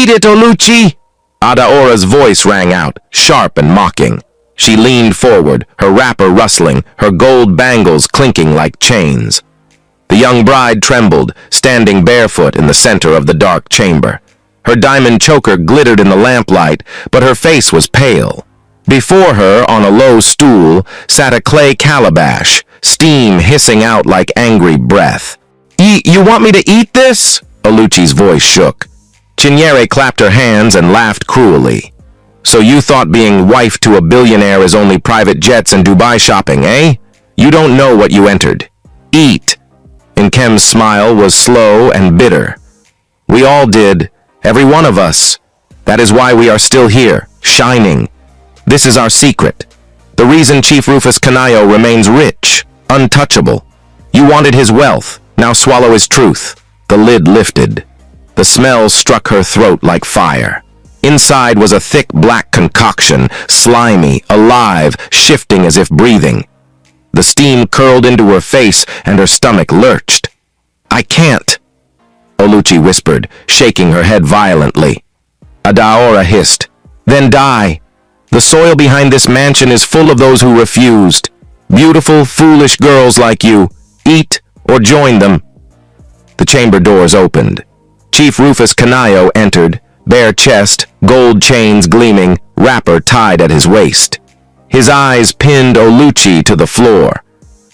Eat it, Oluchi! Adaora's voice rang out, sharp and mocking. She leaned forward, her wrapper rustling, her gold bangles clinking like chains. The young bride trembled, standing barefoot in the center of the dark chamber. Her diamond choker glittered in the lamplight, but her face was pale. Before her, on a low stool, sat a clay calabash, steam hissing out like angry breath. You want me to eat this? Oluchi's voice shook. Chinyere clapped her hands and laughed cruelly. So you thought being wife to a billionaire is only private jets and Dubai shopping, eh? You don't know what you entered. Eat. Nkem's smile was slow and bitter. We all did, every one of us. That is why we are still here, shining. This is our secret. The reason Chief Rufus Kanayo remains rich, untouchable. You wanted his wealth, now swallow his truth. The lid lifted. The smell struck her throat like fire. Inside was a thick black concoction, slimy, alive, shifting as if breathing. The steam curled into her face and her stomach lurched. I can't, Oluchi whispered, shaking her head violently. Adaora hissed. Then die. The soil behind this mansion is full of those who refused. Beautiful, foolish girls like you. Eat or join them. The chamber doors opened. Chief Rufus Kanayo entered, bare chest, gold chains gleaming, wrapper tied at his waist. His eyes pinned Oluchi to the floor.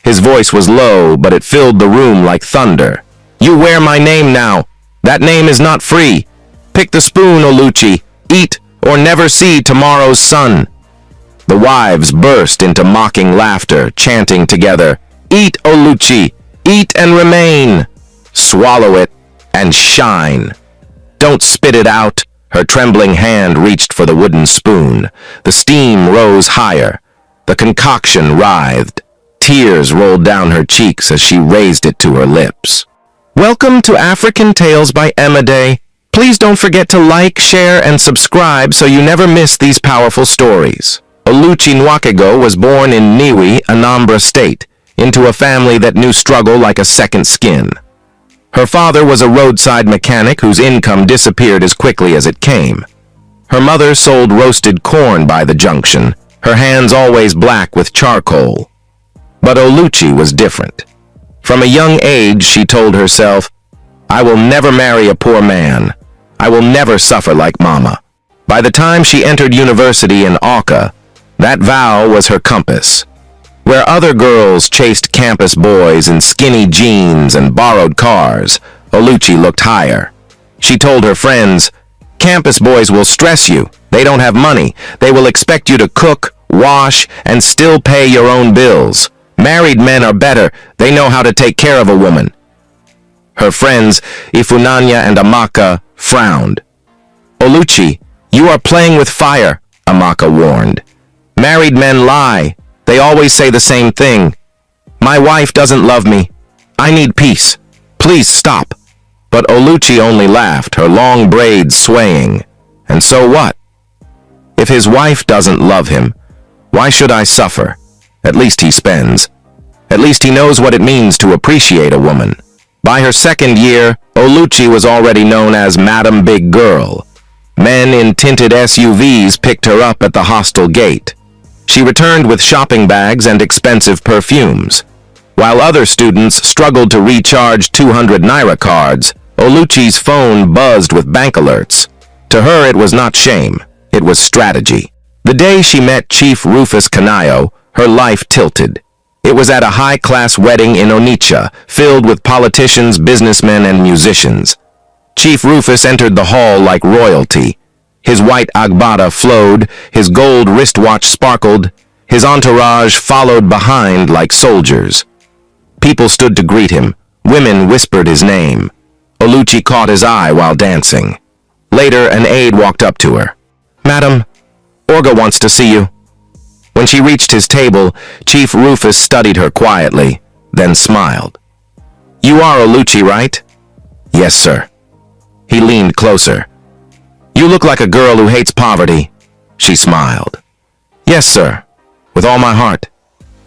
His voice was low, but it filled the room like thunder. You wear my name now. That name is not free. Pick the spoon, Oluchi. Eat or never see tomorrow's sun. The wives burst into mocking laughter, chanting together, Eat, Oluchi, eat and remain. Swallow it and shine. Don't spit it out. Her trembling hand reached for the wooden spoon. The steam rose higher. The concoction writhed. Tears rolled down her cheeks as she raised it to her lips. Welcome to African Tales by Emade. Please don't forget to like, share, and subscribe so you never miss these powerful stories. Oluchi Nwakego was born in Niwi, Anambra State, into a family that knew struggle like a second skin. Her father was a roadside mechanic whose income disappeared as quickly as it came. Her mother sold roasted corn by the junction, her hands always black with charcoal. But Oluchi was different. From a young age, she told herself, I will never marry a poor man. I will never suffer like Mama. By the time she entered university in Awka, that vow was her compass. Where other girls chased campus boys in skinny jeans and borrowed cars, Oluchi looked higher. She told her friends, campus boys will stress you. They don't have money. They will expect you to cook, wash, and still pay your own bills. Married men are better. They know how to take care of a woman. Her friends, Ifunanya and Amaka, frowned. Oluchi, you are playing with fire, Amaka warned. Married men lie. They always say the same thing. My wife doesn't love me. I need peace. Please stop. But Oluchi only laughed, her long braids swaying. And so what? If his wife doesn't love him, why should I suffer? At least he spends. At least he knows what it means to appreciate a woman. By her second year, Oluchi was already known as Madam Big Girl. Men in tinted SUVs picked her up at the hostel gate. She returned with shopping bags and expensive perfumes. While other students struggled to recharge 200 Naira cards, Oluchi's phone buzzed with bank alerts. To her, it was not shame. It was strategy. The day she met Chief Rufus Kanayo, her life tilted. It was at a high-class wedding in Onitsha, filled with politicians, businessmen, and musicians. Chief Rufus entered the hall like royalty. His white agbada flowed, his gold wristwatch sparkled, his entourage followed behind like soldiers. People stood to greet him. Women whispered his name. Oluchi caught his eye while dancing. Later, an aide walked up to her. Madam, Orga wants to see you. When she reached his table, Chief Rufus studied her quietly, then smiled. You are Oluchi, right? Yes, sir. He leaned closer. You look like a girl who hates poverty. She smiled. Yes, sir. With all my heart.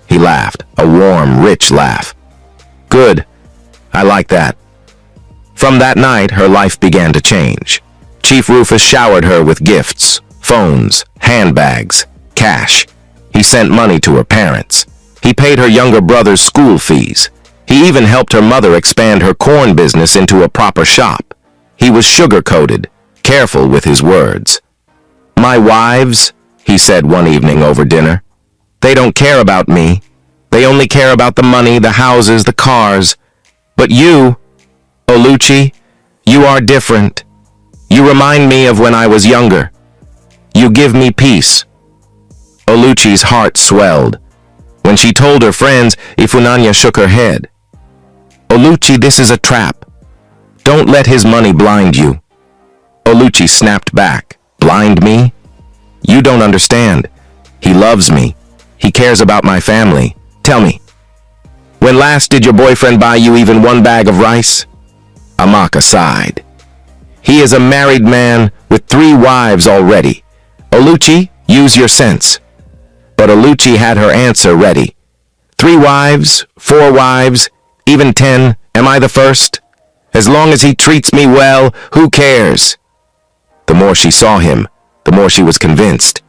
He laughed, a warm, rich laugh. Good. I like that. From that night, her life began to change. Chief Rufus showered her with gifts, phones, handbags, cash. He sent money to her parents. He paid her younger brother's school fees. He even helped her mother expand her corn business into a proper shop. He was sugar-coated, careful with his words. "My wives," he said one evening over dinner, "they don't care about me. They only care about the money, the houses, the cars. But you, Oluchi, you are different. You remind me of when I was younger. You give me peace." Oluchi's heart swelled. When she told her friends, Ifunanya shook her head. "Oluchi, this is a trap. Don't let his money blind you." Oluchi snapped back. "Blind me? You don't understand. He loves me. He cares about my family. Tell me, when last did your boyfriend buy you even one bag of rice?" Amaka sighed. "He is a married man with 3 wives already. Oluchi, use your sense." But Oluchi had her answer ready. 3 wives, 4 wives, even 10, am I the first? As long as he treats me well, who cares? The more she saw him, the more she was convinced.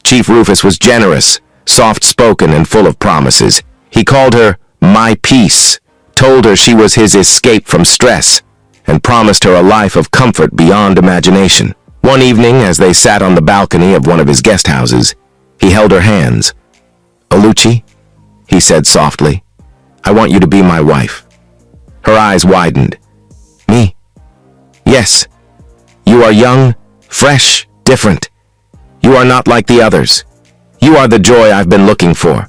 Chief Rufus was generous, soft-spoken and full of promises. He called her my peace, told her she was his escape from stress, and promised her a life of comfort beyond imagination. One evening, as they sat on the balcony of one of his guest houses, he held her hands. "Oluchi," he said softly, "I want you to be my wife." Her eyes widened. "Me?" "Yes. You are young, fresh, different. You are not like the others. You are the joy I've been looking for.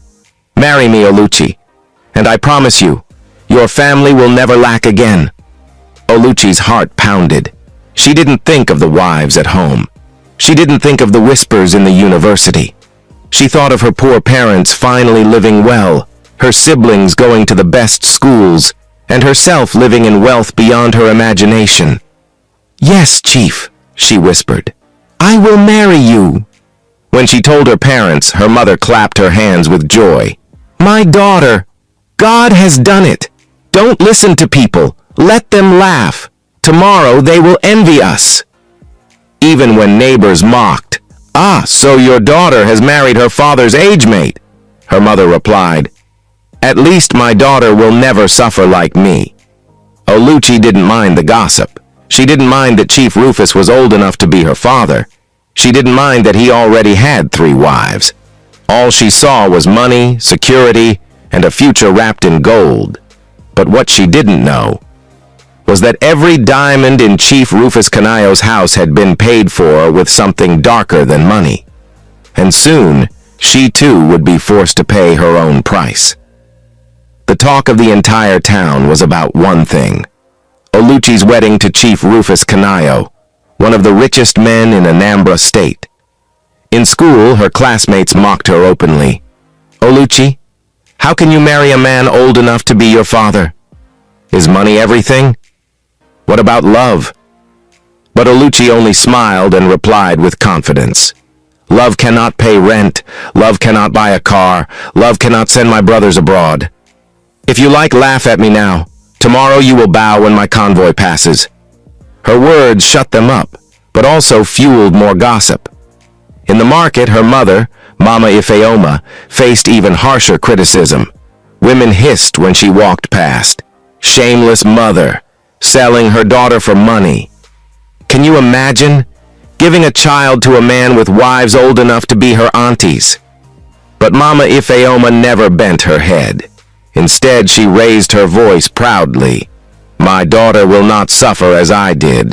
Marry me, Oluchi, and I promise you, your family will never lack again." Oluchi's heart pounded. She didn't think of the wives at home. She didn't think of the whispers in the university. She thought of her poor parents finally living well, her siblings going to the best schools, and herself living in wealth beyond her imagination. "Yes, Chief," she whispered. "I will marry you." When she told her parents, her mother clapped her hands with joy. "My daughter, God has done it. Don't listen to people. Let them laugh. Tomorrow they will envy us." Even when neighbors mocked, "Ah, so your daughter has married her father's age mate," her mother replied, "At least my daughter will never suffer like me." Oluchi didn't mind the gossip. She didn't mind that Chief Rufus was old enough to be her father. She didn't mind that he already had 3 wives. All she saw was money, security, and a future wrapped in gold. But what she didn't know was that every diamond in Chief Rufus Canayo's house had been paid for with something darker than money. And soon, she too would be forced to pay her own price. The talk of the entire town was about one thing: Oluchi's wedding to Chief Rufus Canayo, one of the richest men in Anambra State. In school, her classmates mocked her openly. "Oluchi, how can you marry a man old enough to be your father? Is money everything? What about love?" But Oluchi only smiled and replied with confidence. "Love cannot pay rent. Love cannot buy a car. Love cannot send my brothers abroad. If you like, laugh at me now. Tomorrow you will bow when my convoy passes." Her words shut them up, but also fueled more gossip. In the market, her mother, Mama Ifeoma, faced even harsher criticism. Women hissed when she walked past. Shameless mother, selling her daughter for money. Can you imagine? Giving a child to a man with wives old enough to be her aunties. But Mama Ifeoma never bent her head. Instead, she raised her voice proudly. "My daughter will not suffer as I did.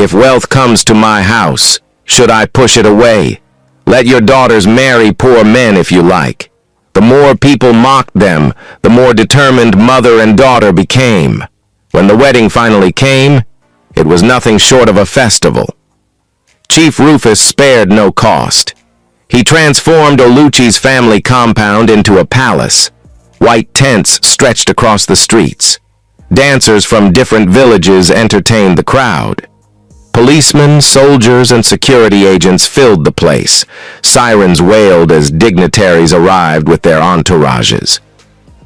If wealth comes to my house, should I push it away? Let your daughters marry poor men if you like." The more people mocked them, the more determined mother and daughter became. When the wedding finally came, it was nothing short of a festival. Chief Rufus spared no cost. He transformed Oluchi's family compound into a palace. White tents stretched across the streets. Dancers from different villages entertained the crowd. Policemen, soldiers, and security agents filled the place. Sirens wailed as dignitaries arrived with their entourages.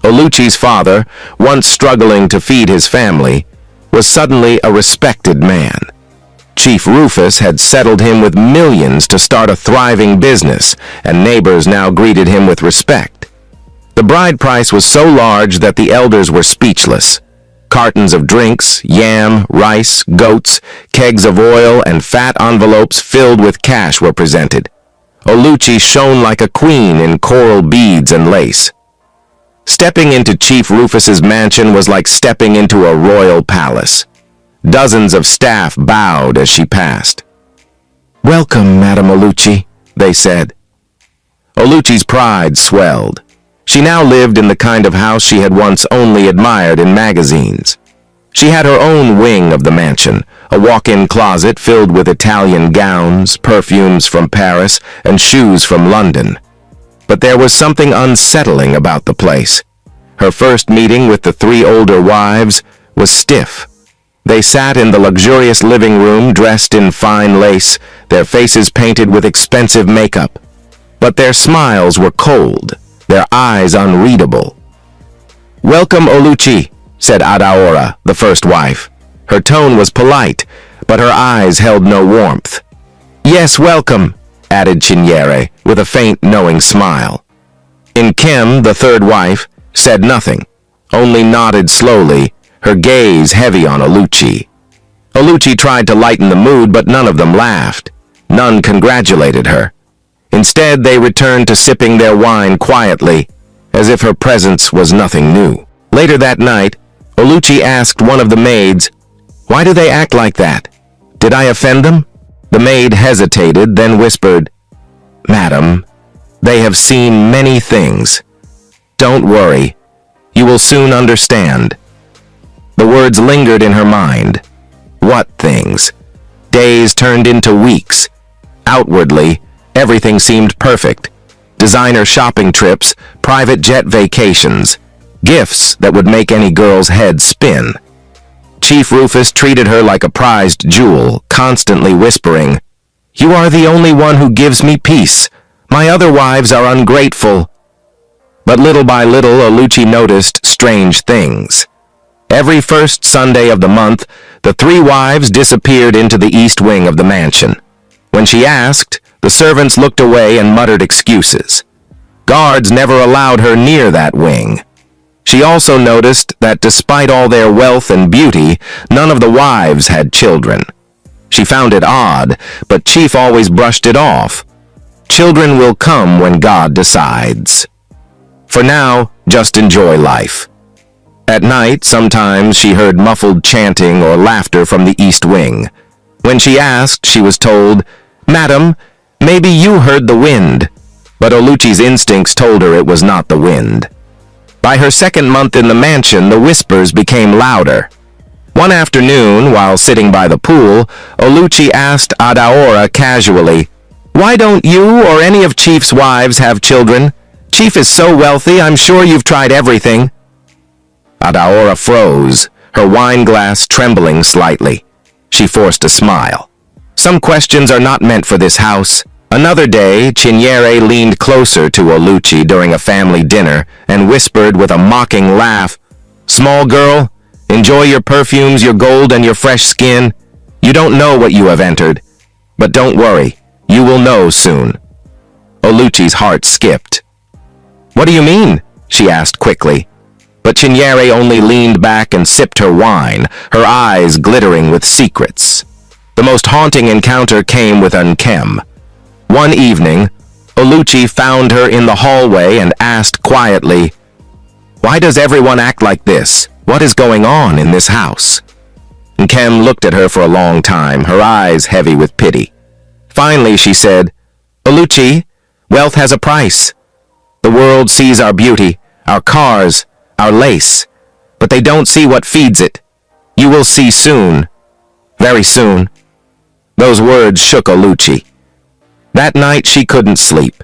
Oluchi's father, once struggling to feed his family, was suddenly a respected man. Chief Rufus had settled him with millions to start a thriving business, and neighbors now greeted him with respect. The bride price was so large that the elders were speechless. Cartons of drinks, yam, rice, goats, kegs of oil, and fat envelopes filled with cash were presented. Oluchi shone like a queen in coral beads and lace. Stepping into Chief Rufus's mansion was like stepping into a royal palace. Dozens of staff bowed as she passed. "Welcome, Madam Oluchi," they said. Oluchi's pride swelled. She now lived in the kind of house she had once only admired in magazines. She had her own wing of the mansion, a walk-in closet filled with Italian gowns, perfumes from Paris, and shoes from London. But there was something unsettling about the place. Her first meeting with the three older wives was stiff. They sat in the luxurious living room dressed in fine lace, their faces painted with expensive makeup. But their smiles were cold, their eyes unreadable. "Welcome, Oluchi," said Adaora, the first wife. Her tone was polite, but her eyes held no warmth. "Yes, welcome," added Chinyere, with a faint, knowing smile. Nkem, the third wife, said nothing, only nodded slowly, her gaze heavy on Oluchi. Oluchi tried to lighten the mood, but none of them laughed. None congratulated her. Instead, they returned to sipping their wine quietly, as if her presence was nothing new. Later that night, Oluchi asked one of the maids, "Why do they act like that? Did I offend them?" The maid hesitated, then whispered, "Madam, they have seen many things. Don't worry, you will soon understand." The words lingered in her mind. What things? Days turned into weeks. Outwardly, everything seemed perfect. Designer shopping trips, private jet vacations, gifts that would make any girl's head spin. Chief Rufus treated her like a prized jewel, constantly whispering, "You are the only one who gives me peace. My other wives are ungrateful." But little by little, Oluchi noticed strange things. Every first Sunday of the month, the three wives disappeared into the east wing of the mansion. When she asked, the servants looked away and muttered excuses. Guards never allowed her near that wing. She also noticed that despite all their wealth and beauty, none of the wives had children. She found it odd, but Chief always brushed it off. Children will come when God decides. For now, just enjoy life. At night, sometimes she heard muffled chanting or laughter from the east wing. When she asked, she was told, "Madam, maybe you heard the wind." But Oluchi's instincts told her it was not the wind. By her second month in the mansion, the whispers became louder. One afternoon, while sitting by the pool, Oluchi asked Adaora casually, "Why don't you or any of Chief's wives have children? Chief is so wealthy, I'm sure you've tried everything." Adaora froze, her wine glass trembling slightly. She forced a smile. "Some questions are not meant for this house." Another day, Chinyere leaned closer to Oluchi during a family dinner and whispered with a mocking laugh, "Small girl, enjoy your perfumes, your gold, and your fresh skin. You don't know what you have entered. But don't worry, you will know soon." Oluchi's heart skipped. "What do you mean?" she asked quickly. But Chinyere only leaned back and sipped her wine, her eyes glittering with secrets. The most haunting encounter came with Nkem. One evening, Oluchi found her in the hallway and asked quietly, "Why does everyone act like this? What is going on in this house?" Nkem looked at her for a long time, her eyes heavy with pity. Finally, she said, "Oluchi, wealth has a price. The world sees our beauty, our cars, our lace, but they don't see what feeds it. You will see soon. Very soon." Those words shook Oluchi. That night she couldn't sleep.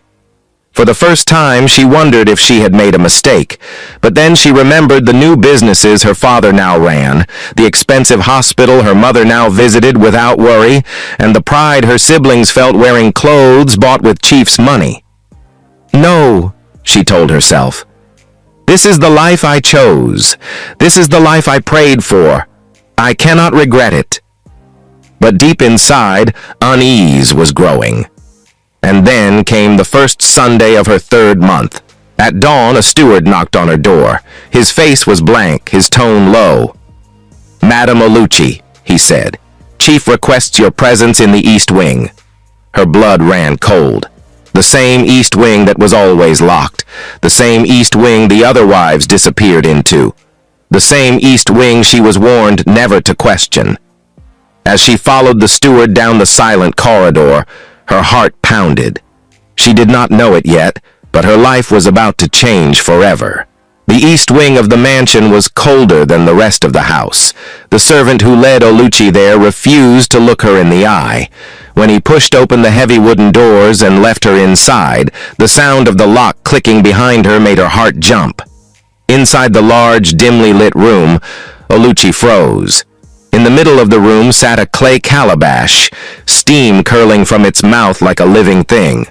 For the first time, she wondered if she had made a mistake, but then she remembered the new businesses her father now ran, the expensive hospital her mother now visited without worry, and the pride her siblings felt wearing clothes bought with Chief's money. "No," she told herself. "This is the life I chose. This is the life I prayed for. I cannot regret it." But deep inside, unease was growing. And then came the first Sunday of her 3rd month. At dawn, a steward knocked on her door. His face was blank, his tone low. "Madam Oluchi," he said, "Chief requests your presence in the East Wing." Her blood ran cold. The same East Wing that was always locked. The same East Wing the other wives disappeared into. The same East Wing she was warned never to question. As she followed the steward down the silent corridor, her heart pounded. She did not know it yet, but her life was about to change forever. The East Wing of the mansion was colder than the rest of the house. The servant who led Oluchi there refused to look her in the eye. When he pushed open the heavy wooden doors and left her inside, the sound of the lock clicking behind her made her heart jump. Inside the large, dimly lit room, Oluchi froze. In the middle of the room sat a clay calabash, steam curling from its mouth like a living thing.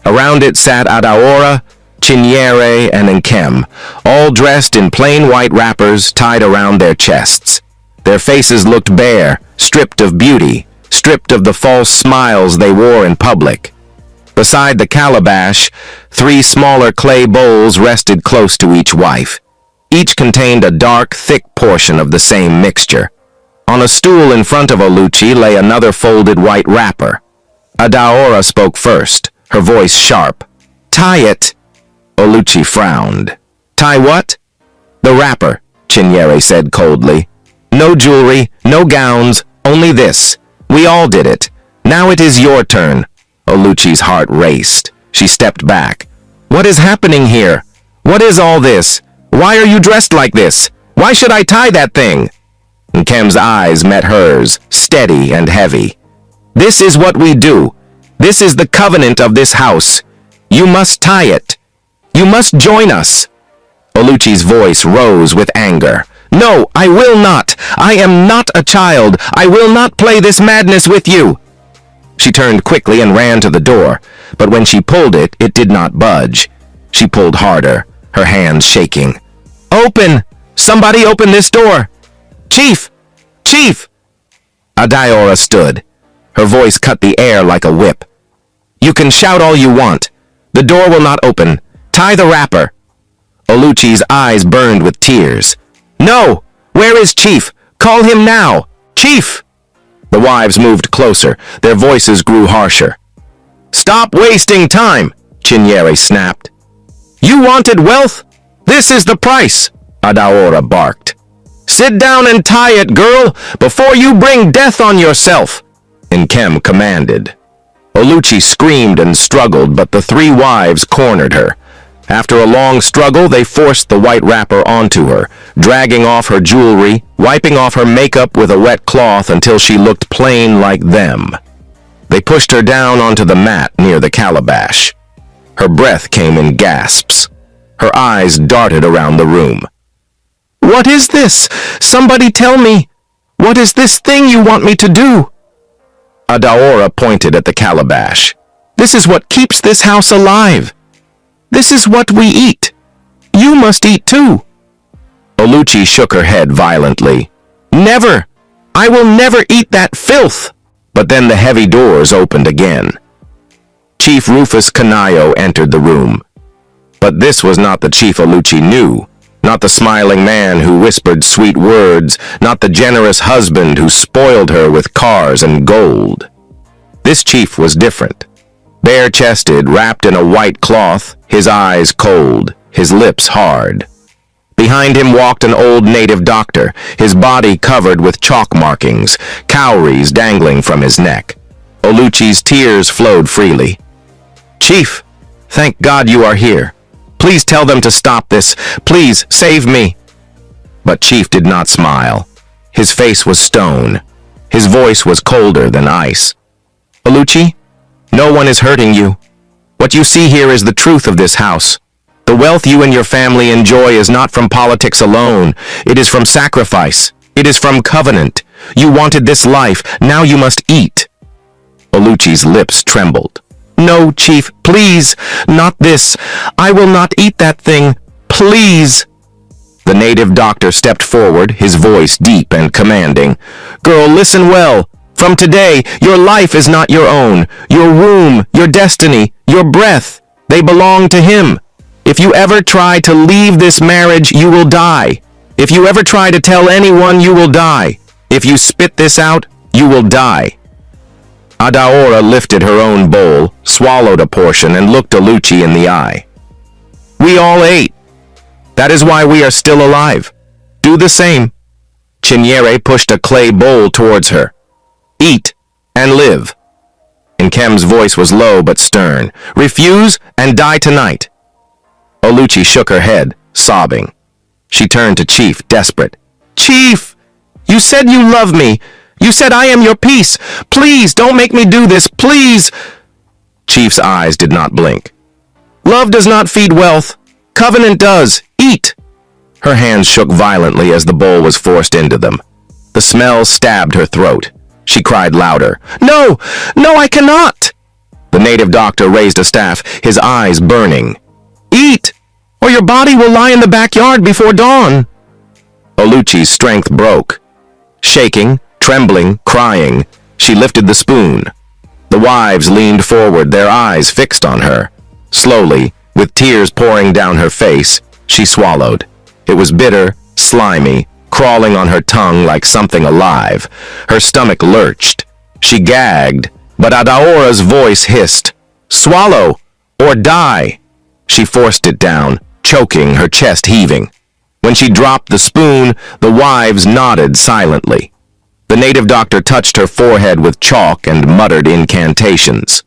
Around it sat Adaora, Chinyere, and Nkem, all dressed in plain white wrappers tied around their chests. Their faces looked bare, stripped of beauty, stripped of the false smiles they wore in public. Beside the calabash, 3 smaller clay bowls rested close to each wife. Each contained a dark, thick portion of the same mixture. On a stool in front of Oluchi lay another folded white wrapper. Adaora spoke first, her voice sharp. "Tie it." Oluchi frowned. "Tie what?" "The wrapper," Chinyere said coldly. "No jewelry, no gowns, only this. We all did it. Now it is your turn." Oluchi's heart raced. She stepped back. "What is happening here? What is all this? Why are you dressed like this? Why should I tie that thing?" Nkem's eyes met hers, steady and heavy. "This is what we do. This is the covenant of this house. You must tie it. You must join us." Oluchi's voice rose with anger. "No, I will not. I am not a child. I will not play this madness with you." She turned quickly and ran to the door, but when she pulled it, it did not budge. She pulled harder, her hands shaking. "Open! Somebody open this door! Chief! Chief!" Adaora stood. Her voice cut the air like a whip. "You can shout all you want. The door will not open. Tie the wrapper." Oluchi's eyes burned with tears. "No! Where is Chief? Call him now! Chief!" The wives moved closer. Their voices grew harsher. "Stop wasting time!" Chinyere snapped. "You wanted wealth? This is the price!" Adaora barked. "Sit down and tie it, girl, before you bring death on yourself," Nkem commanded. Oluchi screamed and struggled, but the 3 wives cornered her. After a long struggle, they forced the white wrapper onto her, dragging off her jewelry, wiping off her makeup with a wet cloth until she looked plain like them. They pushed her down onto the mat near the calabash. Her breath came in gasps. Her eyes darted around the room. "What is this? Somebody tell me! What is this thing you want me to do?" Adaora pointed at the calabash. "This is what keeps this house alive. This is what we eat. You must eat too." Oluchi shook her head violently. "Never! I will never eat that filth!" But then the heavy doors opened again. Chief Rufus Kanayo entered the room. But this was not the Chief Oluchi knew. Not the smiling man who whispered sweet words, not the generous husband who spoiled her with cars and gold. This chief was different. Bare-chested, wrapped in a white cloth, his eyes cold, his lips hard. Behind him walked an old native doctor, his body covered with chalk markings, cowries dangling from his neck. Oluchi's tears flowed freely. "Chief, thank God you are here. Please tell them to stop this. Please, save me." But Chief did not smile. His face was stone. His voice was colder than ice. "Oluchi, no one is hurting you. What you see here is the truth of this house. The wealth you and your family enjoy is not from politics alone. It is from sacrifice. It is from covenant. You wanted this life. Now you must eat." Oluchi's lips trembled. "No, Chief, please, not this. I will not eat that thing. Please." The native doctor stepped forward, his voice deep and commanding. "Girl, listen well. From today, your life is not your own. Your womb, your destiny, your breath, they belong to him. If you ever try to leave this marriage, you will die. If you ever try to tell anyone, you will die. If you spit this out, you will die. Adaora lifted her own bowl, swallowed a portion, and looked Oluchi in the eye. We all ate. That is why we are still alive. Do the same. Chinyere pushed a clay bowl towards her. Eat and live. Nkem's voice was low but stern. Refuse and die tonight. Oluchi shook her head, sobbing. She turned to Chief, desperate. Chief! You said you love me. You said I am your peace. Please, don't make me do this, please. Chief's eyes did not blink. Love does not feed wealth. Covenant does. Eat. Her hands shook violently as the bowl was forced into them. The smell stabbed her throat. She cried louder. No! No, I cannot! The native doctor raised a staff, his eyes burning. Eat, or your body will lie in the backyard before dawn. Oluchi's strength broke. Shaking, trembling, crying, she lifted the spoon. The wives leaned forward, their eyes fixed on her. Slowly, with tears pouring down her face, she swallowed. It was bitter, slimy, crawling on her tongue like something alive. Her stomach lurched. She gagged, but Adaora's voice hissed, Swallow, or die! She forced it down, choking, her chest heaving. When she dropped the spoon, the wives nodded silently. The native doctor touched her forehead with chalk and muttered incantations.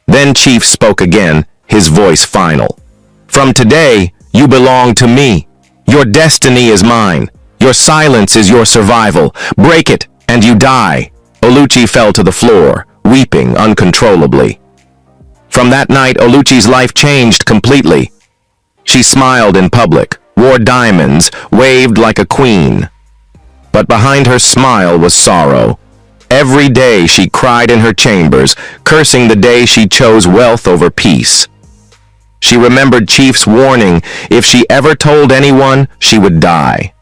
Then Chief spoke again, his voice final. From today, you belong to me. Your destiny is mine. Your silence is your survival. Break it, and you die. Oluchi fell to the floor, weeping uncontrollably. From that night, Oluchi's life changed completely. She smiled in public, wore diamonds, waved like a queen. But behind her smile was sorrow. Every day she cried in her chambers, cursing the day she chose wealth over peace. She remembered Chief's warning, if she ever told anyone, she would die.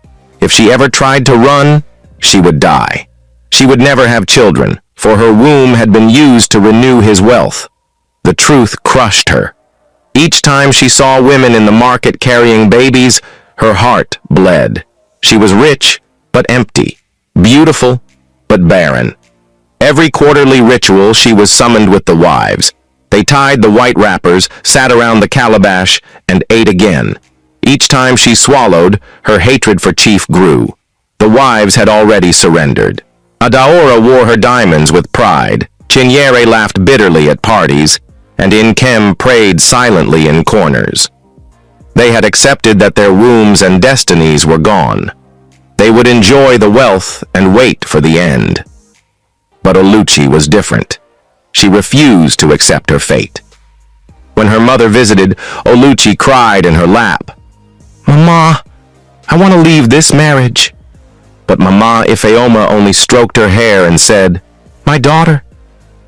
If she ever tried to run, she would die. She would never have children, for her womb had been used to renew his wealth. The truth crushed her. Each time she saw women in the market carrying babies, her heart bled. She was rich, but empty, beautiful, but barren. Every quarterly ritual she was summoned with the wives. They tied the white wrappers, sat around the calabash, and ate again. Each time she swallowed, her hatred for Chief grew. The wives had already surrendered. Adaora wore her diamonds with pride. Chinyere laughed bitterly at parties, and Nkem prayed silently in corners. They had accepted that their wombs and destinies were gone. They would enjoy the wealth and wait for the end. But Oluchi was different. She refused to accept her fate. When her mother visited, Oluchi cried in her lap. Mama, I want to leave this marriage. But Mama Ifeoma only stroked her hair and said, My daughter,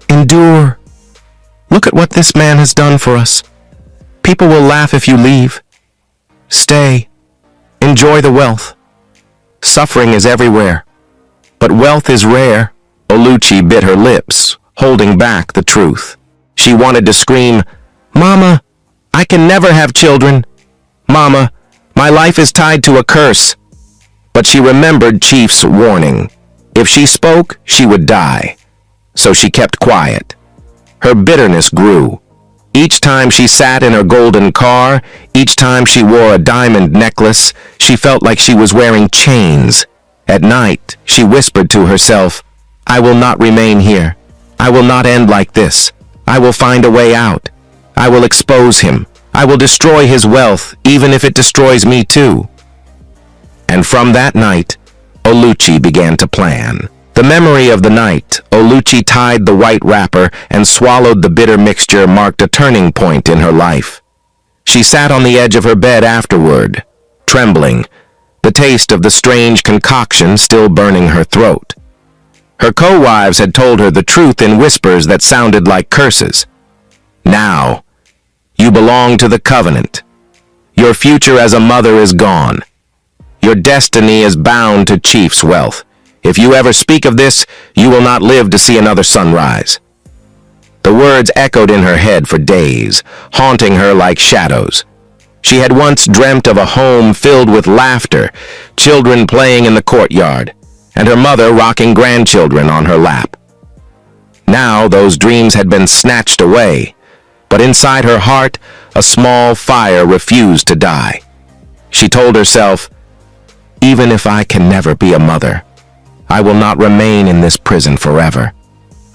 endure. Look at what this man has done for us. People will laugh if you leave. Stay. Enjoy the wealth. Suffering is everywhere, but wealth is rare. Oluchi bit her lips, holding back the truth. She wanted to scream, Mama, I can never have children. Mama, my life is tied to a curse. But she remembered Chief's warning. If she spoke, she would die. So she kept quiet. Her bitterness grew. Each time she sat in her golden car, each time she wore a diamond necklace, she felt like she was wearing chains. At night, she whispered to herself, I will not remain here. I will not end like this. I will find a way out. I will expose him. I will destroy his wealth, even if it destroys me too. And from that night, Oluchi began to plan. The memory of the night Oluchi tied the white wrapper and swallowed the bitter mixture marked a turning point in her life. She sat on the edge of her bed afterward, trembling, the taste of the strange concoction still burning her throat. Her co-wives had told her the truth in whispers that sounded like curses. Now, you belong to the covenant. Your future as a mother is gone. Your destiny is bound to Chief's wealth. If you ever speak of this, you will not live to see another sunrise." The words echoed in her head for days, haunting her like shadows. She had once dreamt of a home filled with laughter, children playing in the courtyard, and her mother rocking grandchildren on her lap. Now those dreams had been snatched away, but inside her heart, a small fire refused to die. She told herself, "Even if I can never be a mother, I will not remain in this prison forever.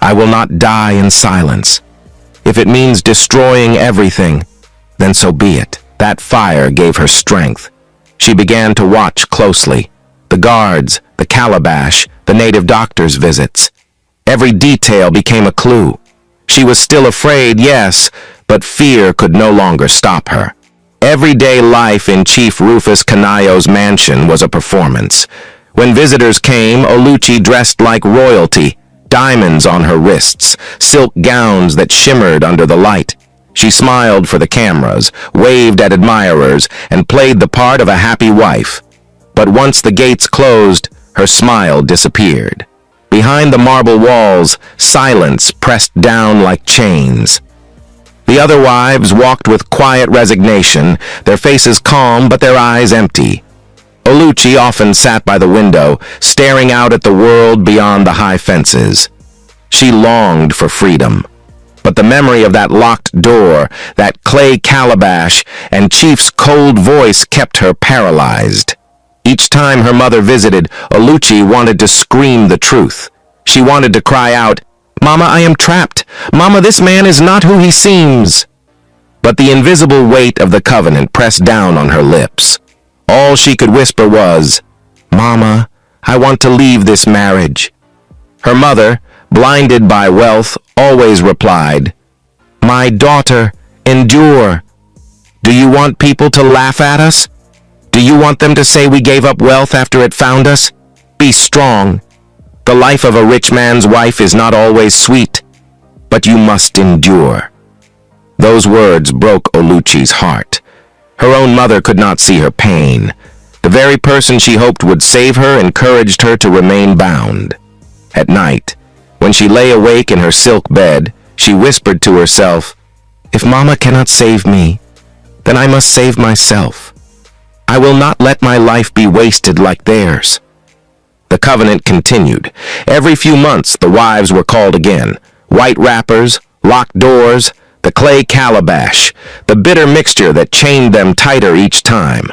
I will not die in silence. If it means destroying everything, then so be it." That fire gave her strength. She began to watch closely. The guards, the calabash, the native doctor's visits. Every detail became a clue. She was still afraid, yes, but fear could no longer stop her. Everyday life in Chief Rufus Canayo's mansion was a performance. When visitors came, Oluchi dressed like royalty, diamonds on her wrists, silk gowns that shimmered under the light. She smiled for the cameras, waved at admirers, and played the part of a happy wife. But once the gates closed, her smile disappeared. Behind the marble walls, silence pressed down like chains. The other wives walked with quiet resignation, their faces calm but their eyes empty. Oluchi often sat by the window, staring out at the world beyond the high fences. She longed for freedom. But the memory of that locked door, that clay calabash, and Chief's cold voice kept her paralyzed. Each time her mother visited, Oluchi wanted to scream the truth. She wanted to cry out, "Mama, I am trapped. Mama, this man is not who he seems." But the invisible weight of the covenant pressed down on her lips. All she could whisper was, "Mama, I want to leave this marriage." Her mother, blinded by wealth, always replied, "My daughter, endure. Do you want people to laugh at us? Do you want them to say we gave up wealth after it found us? Be strong. The life of a rich man's wife is not always sweet, but you must endure." Those words broke Oluchi's heart. Her own mother could not see her pain. The very person she hoped would save her encouraged her to remain bound. At night, when she lay awake in her silk bed, she whispered to herself, "If Mama cannot save me, then I must save myself. I will not let my life be wasted like theirs." The covenant continued. Every few months, the wives were called again. White wrappers, locked doors, the clay calabash, the bitter mixture that chained them tighter each time.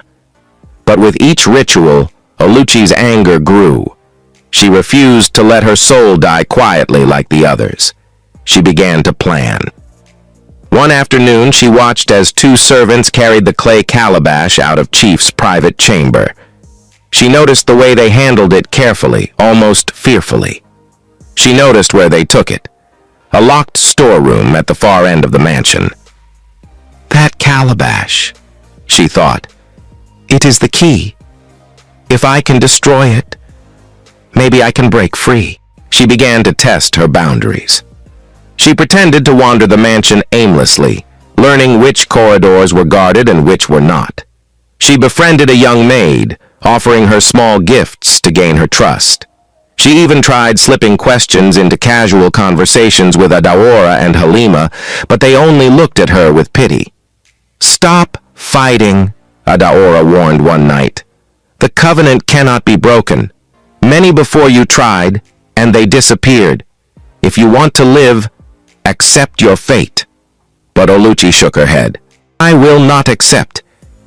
But with each ritual, Oluchi's anger grew. She refused to let her soul die quietly like the others. She began to plan. One afternoon, she watched as two servants carried the clay calabash out of Chief's private chamber. She noticed the way they handled it carefully, almost fearfully. She noticed where they took it. A locked storeroom at the far end of the mansion. "That calabash," she thought. "It is the key. If I can destroy it, maybe I can break free." She began to test her boundaries. She pretended to wander the mansion aimlessly, learning which corridors were guarded and which were not. She befriended a young maid, offering her small gifts to gain her trust. She even tried slipping questions into casual conversations with Adaora and Halima, but they only looked at her with pity. "Stop fighting," Adaora warned one night. "The covenant cannot be broken. Many before you tried, and they disappeared. If you want to live, accept your fate." But Oluchi shook her head. "I will not accept.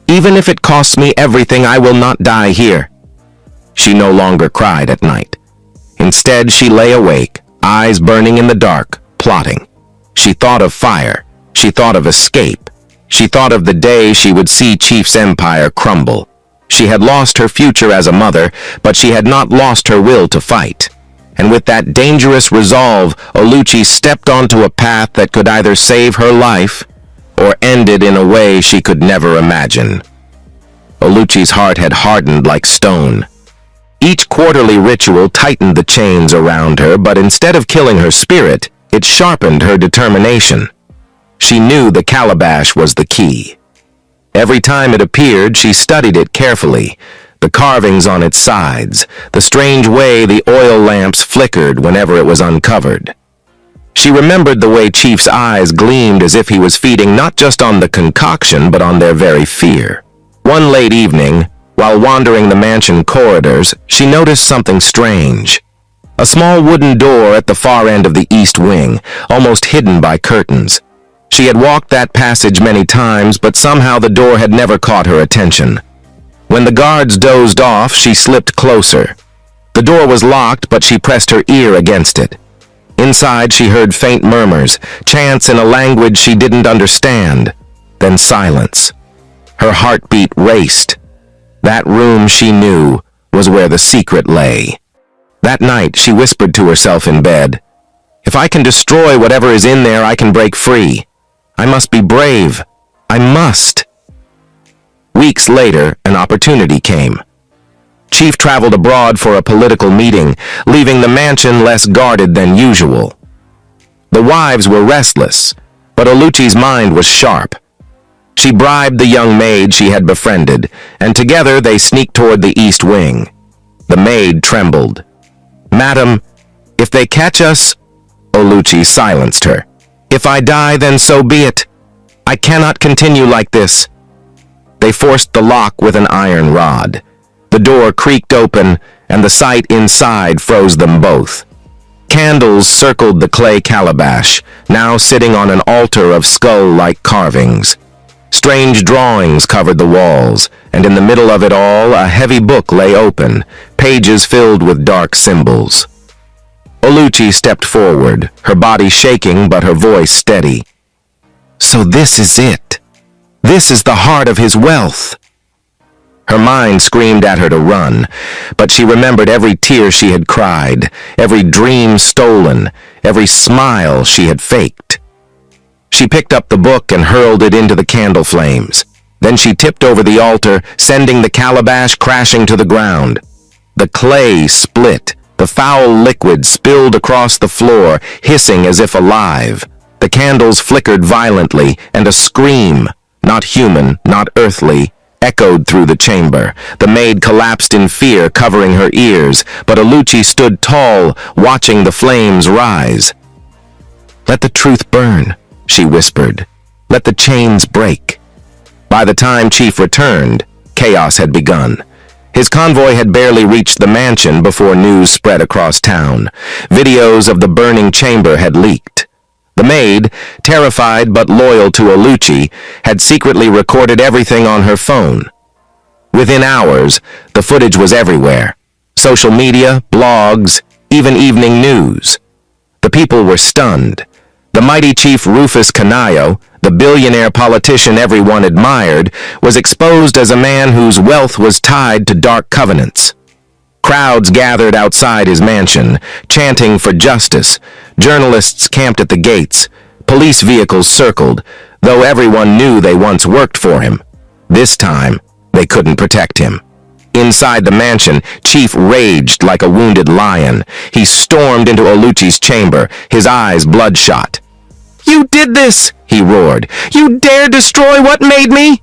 Even if it costs me everything, I will not die here." She no longer cried at night. Instead, she lay awake, eyes burning in the dark, plotting. She thought of fire. She thought of escape. She thought of the day she would see Chief's empire crumble. She had lost her future as a mother, but she had not lost her will to fight. And with that dangerous resolve, Oluchi stepped onto a path that could either save her life or end it in a way she could never imagine. Oluchi's heart had hardened like stone. Each quarterly ritual tightened the chains around her, but instead of killing her spirit, it sharpened her determination. She knew the calabash was the key. Every time it appeared, she studied it carefully. the carvings on its sides, the strange way the oil lamps flickered whenever it was uncovered. She remembered the way Chief's eyes gleamed as if he was feeding not just on the concoction but on their very fear. One late evening, while wandering the mansion corridors, she noticed something strange. A small wooden door at the far end of the east wing, almost hidden by curtains. She had walked that passage many times, but somehow the door had never caught her attention. When the guards dozed off, she slipped closer. The door was locked, but she pressed her ear against it. Inside, she heard faint murmurs, chants in a language she didn't understand, then silence. Her heartbeat raced. That room, she knew, was where the secret lay. That night, she whispered to herself in bed, "If I can destroy whatever is in there, I can break free. I must be brave. I must." Weeks later, an opportunity came. Chief traveled abroad for a political meeting, leaving the mansion less guarded than usual. The wives were restless, but Oluchi's mind was sharp. She bribed the young maid she had befriended, and together they sneaked toward the east wing. The maid trembled. "Madam, if they catch us—" Oluchi silenced her. "If I die, then so be it. I cannot continue like this." They forced the lock with an iron rod. The door creaked open, and the sight inside froze them both. Candles circled the clay calabash, now sitting on an altar of skull-like carvings. Strange drawings covered the walls, and in the middle of it all, a heavy book lay open, pages filled with dark symbols. Oluchi stepped forward, her body shaking but her voice steady. "So this is it. This is the heart of his wealth." Her mind screamed at her to run, but she remembered every tear she had cried, every dream stolen, every smile she had faked. She picked up the book and hurled it into the candle flames. Then she tipped over the altar, sending the calabash crashing to the ground. The clay split. The foul liquid spilled across the floor, hissing as if alive. The candles flickered violently, and a scream, not human, not earthly, echoed through the chamber. The maid collapsed in fear, covering her ears, but Oluchi stood tall, watching the flames rise. "Let the truth burn," she whispered. "Let the chains break." By the time Chief returned, chaos had begun. His convoy had barely reached the mansion before news spread across town. Videos of the burning chamber had leaked. The maid, terrified but loyal to Oluchi, had secretly recorded everything on her phone. Within hours, the footage was everywhere. Social media, blogs, even evening news. The people were stunned. The mighty Chief Rufus Canayo, the billionaire politician everyone admired, was exposed as a man whose wealth was tied to dark covenants. Crowds gathered outside his mansion, chanting for justice. Journalists camped at the gates. Police vehicles circled, though everyone knew they once worked for him. This time, they couldn't protect him. Inside the mansion, Chief raged like a wounded lion. He stormed into Oluchi's chamber, his eyes bloodshot. "You did this!" he roared. "You dare destroy what made me?"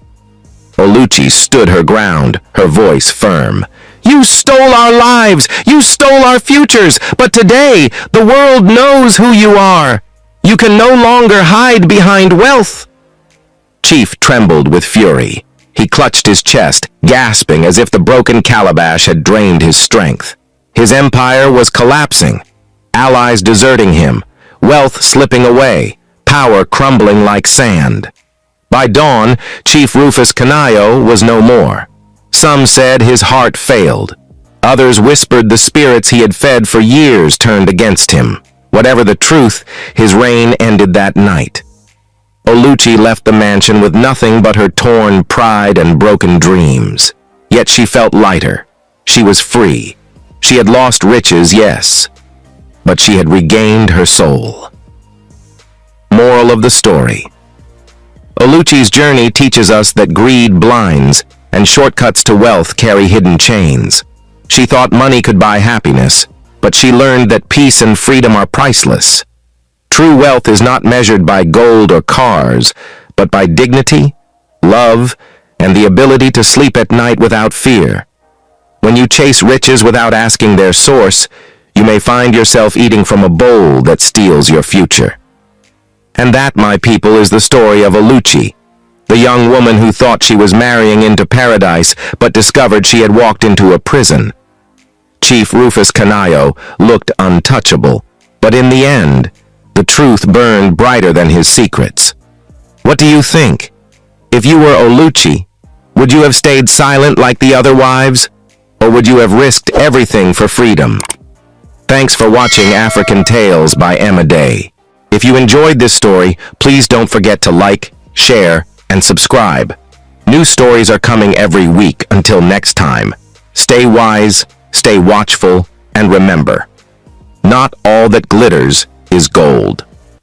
Oluchi stood her ground, her voice firm. "You stole our lives! You stole our futures! But today, the world knows who you are! You can no longer hide behind wealth!" Chief trembled with fury. He clutched his chest, gasping as if the broken calabash had drained his strength. His empire was collapsing, allies deserting him, wealth slipping away, power crumbling like sand. By dawn, Chief Rufus Canayo was no more. Some said his heart failed. Others whispered the spirits he had fed for years turned against him. Whatever the truth, his reign ended that night. Oluchi left the mansion with nothing but her torn pride and broken dreams. Yet she felt lighter. She was free. She had lost riches, yes, but she had regained her soul. Moral of the story. Oluchi's journey teaches us that greed blinds, and shortcuts to wealth carry hidden chains. She thought money could buy happiness, but she learned that peace and freedom are priceless. True wealth is not measured by gold or cars, but by dignity, love, and the ability to sleep at night without fear. When you chase riches without asking their source, you may find yourself eating from a bowl that steals your future. And that, my people, is the story of Oluchi, the young woman who thought she was marrying into paradise but discovered she had walked into a prison. Chief Rufus Canayo looked untouchable, but in the end, the truth burned brighter than his secrets. What do you think? If you were Oluchi, would you have stayed silent like the other wives? Or would you have risked everything for freedom? Thanks for watching African Tales by Emma Day. If you enjoyed this story, please don't forget to like, share, and subscribe. New stories are coming every week. Until next time, stay wise, stay watchful, and remember, not all that glitters is gold.